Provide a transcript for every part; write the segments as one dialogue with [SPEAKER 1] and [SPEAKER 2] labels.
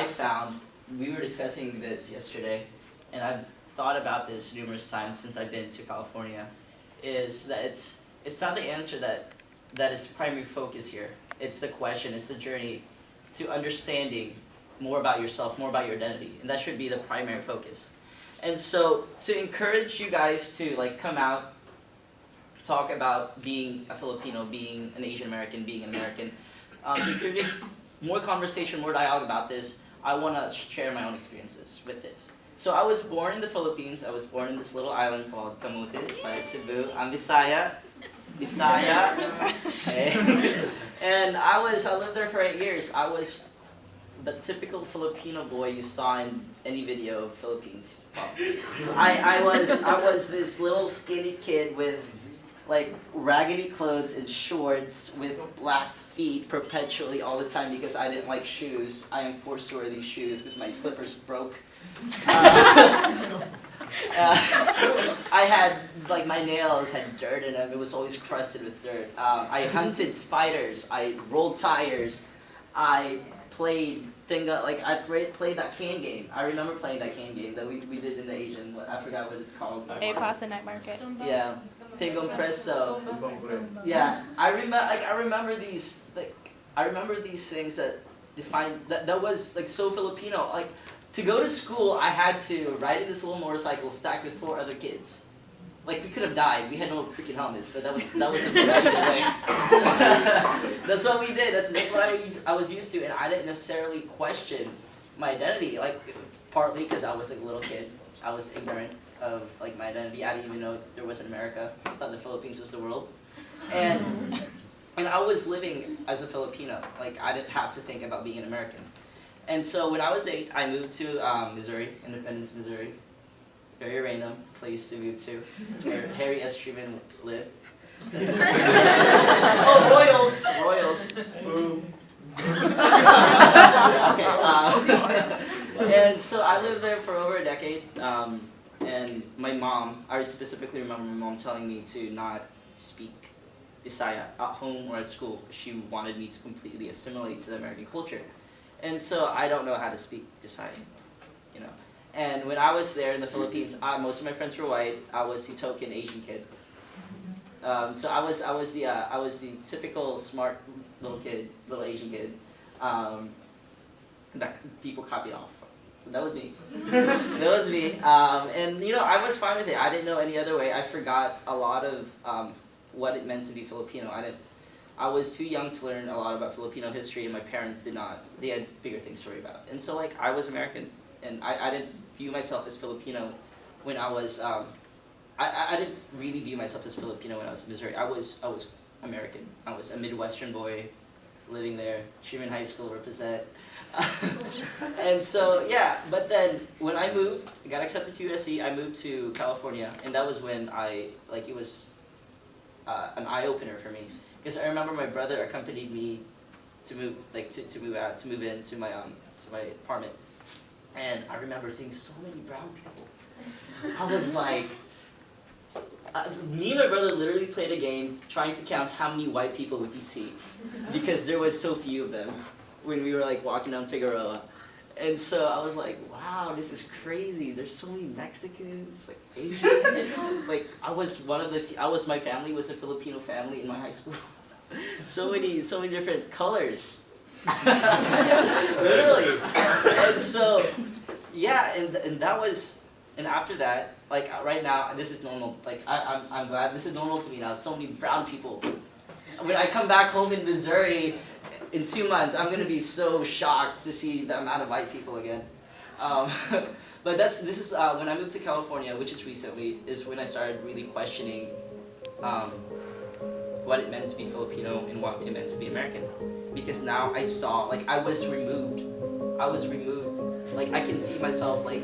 [SPEAKER 1] I found, we were discussing this yesterday, and I've thought about this numerous times since I've been to California, is that it's not the answer that is primary focus here. It's the question, it's the journey to understanding more about yourself, more about your identity, and that should be the primary focus. And so, to encourage you guys to like come out, talk about being a Filipino, being an Asian American, being an American, to introduce more conversation, more dialogue about this, I want to share my own experiences with this. So I was born in the Philippines. I was born in this little island called Camotes by Cebu. I'm Bisaya. And I lived there for 8 years. I was the typical Filipino boy you saw in any video of Philippines. I was this little skinny kid with like raggedy clothes and shorts with black feet perpetually all the time because I didn't like shoes. I am forced to wear these shoes because my slippers broke. I had, like, my nails had dirt in them. It was always crusted with dirt. I hunted spiders. I rolled tires. I played played that can game. I remember playing that can game that we did in the Asian. I forgot what it's called.
[SPEAKER 2] A-Pasa Night Market.
[SPEAKER 1] Yeah. Tingong Presto. Yeah. I remember these things that defined that was like so Filipino. Like, to go to school, I had to ride in this little motorcycle stacked with 4 other kids. Like, we could have died. We had no freaking helmets, but that was the Filipino way. That's what we did. That's what I was used to, and I didn't necessarily question my identity. Like, partly because I was like a little kid. I was ignorant of like my identity. I didn't even know there was an America. I thought the Philippines was the world, and I was living as a Filipino. Like, I didn't have to think about being an American. And so when I was 8, I moved to Missouri, Independence, Missouri. Very random place to move to. It's where Harry S. Truman lived. Oh, Royals! Boom. Okay. And so I lived there for over a decade. And my mom, I specifically remember my mom telling me to not speak Bisaya at home or at school. She wanted me to completely assimilate to the American culture. And so I don't know how to speak Bisaya, you know. And when I was there in the Philippines, most of my friends were white. I was the token Asian kid. So I was the typical smart little Asian kid that people copied off. That was me. That was me. And you know, I was fine with it. I didn't know any other way. I forgot a lot of what it meant to be Filipino. I was too young to learn a lot about Filipino history, and my parents did not. They had bigger things to worry about. And so, like, I was American, and I didn't view myself as Filipino when I was. I didn't really view myself as Filipino when I was in Missouri. I was American. I was a Midwestern boy living there. Truman High School represent. And so, yeah. But then when I moved, I got accepted to USC. I moved to California, and that was when it was an eye opener for me. Because I remember my brother accompanied me to move, to move into my apartment, and I remember seeing so many brown people. I was like, me and my brother literally played a game trying to count how many white people would you see, because there was so few of them when we were like walking down Figueroa. And so I was like, wow, this is crazy. There's so many Mexicans, like Asians. Like, my family was a Filipino family in my high school. so many different colors. Literally. And so, yeah, and that was, and after that, like right now, this is normal. Like, I'm glad this is normal to me now. So many brown people. When I come back home in Missouri, in 2 months, I'm gonna be so shocked to see the amount of white people again. But this is when I moved to California, which is recently, is when I started really questioning what it meant to be Filipino and what it meant to be American. Because now I saw, like, I was removed. Like, I can see myself, like,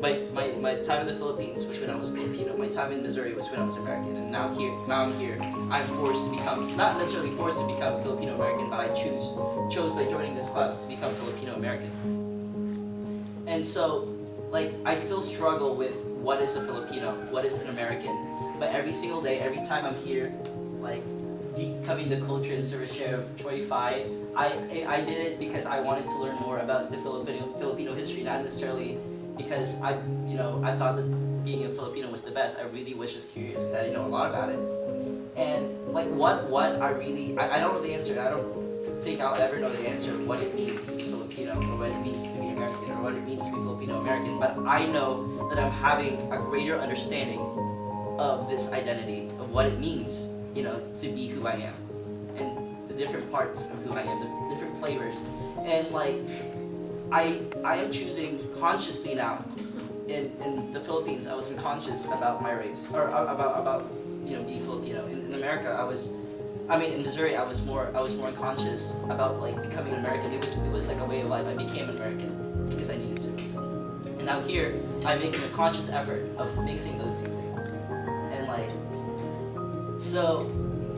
[SPEAKER 1] my time in the Philippines was when I was Filipino. My time in Missouri was when I was American. And now I'm here. I'm forced to become, not necessarily forced to become Filipino American, but I chose by joining this club to become Filipino American. And so, like, I still struggle with what is a Filipino, what is an American. But every single day, every time I'm here, like, becoming the culture and service chair of Troy Phi, I did it because I wanted to learn more about the Filipino history, not necessarily because I thought that being a Filipino was the best. I really was just curious because I didn't know a lot about it. And like what I don't know the answer. I don't think I'll ever know the answer of what it means to be Filipino or what it means to be American or what it means to be Filipino American. But I know that I'm having a greater understanding of this identity, of what it means, to be who I am, and the different parts of who I am, the different flavors. And like, I am choosing consciously now. In the Philippines, I was unconscious about my race, or about being Filipino. In America, in Missouri, I was more unconscious about like becoming an American. It was like a way of life. I became an American because I needed to. And now here, I'm making a conscious effort of mixing those two things. And like, so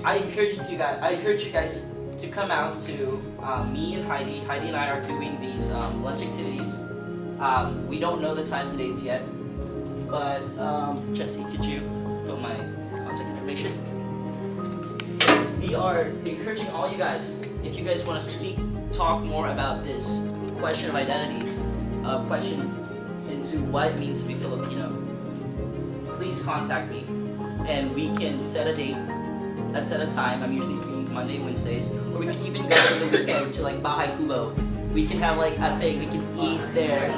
[SPEAKER 1] I encourage you guys to come out to me and Heidi. Heidi and I are doing these lunch activities. We don't know the times and dates yet, but Jesse, could you put my contact information? We are encouraging all you guys, if you guys want to talk more about this question of identity, question into what it means to be Filipino, please contact me, and we can set a date, set a time. I'm usually free Monday, Wednesdays, or we can even go to the weekends to like Bahay Kubo. We can have like a thing, we can eat there,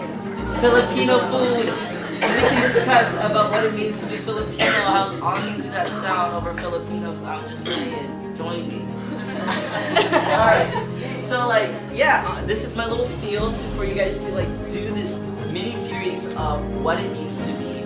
[SPEAKER 1] Filipino food, and we can discuss about what it means to be Filipino. How awesome does that sound over Filipino? I'm just saying, join me. Alright, so like, yeah, this is my little spiel for you guys to like do this mini series of what it means to be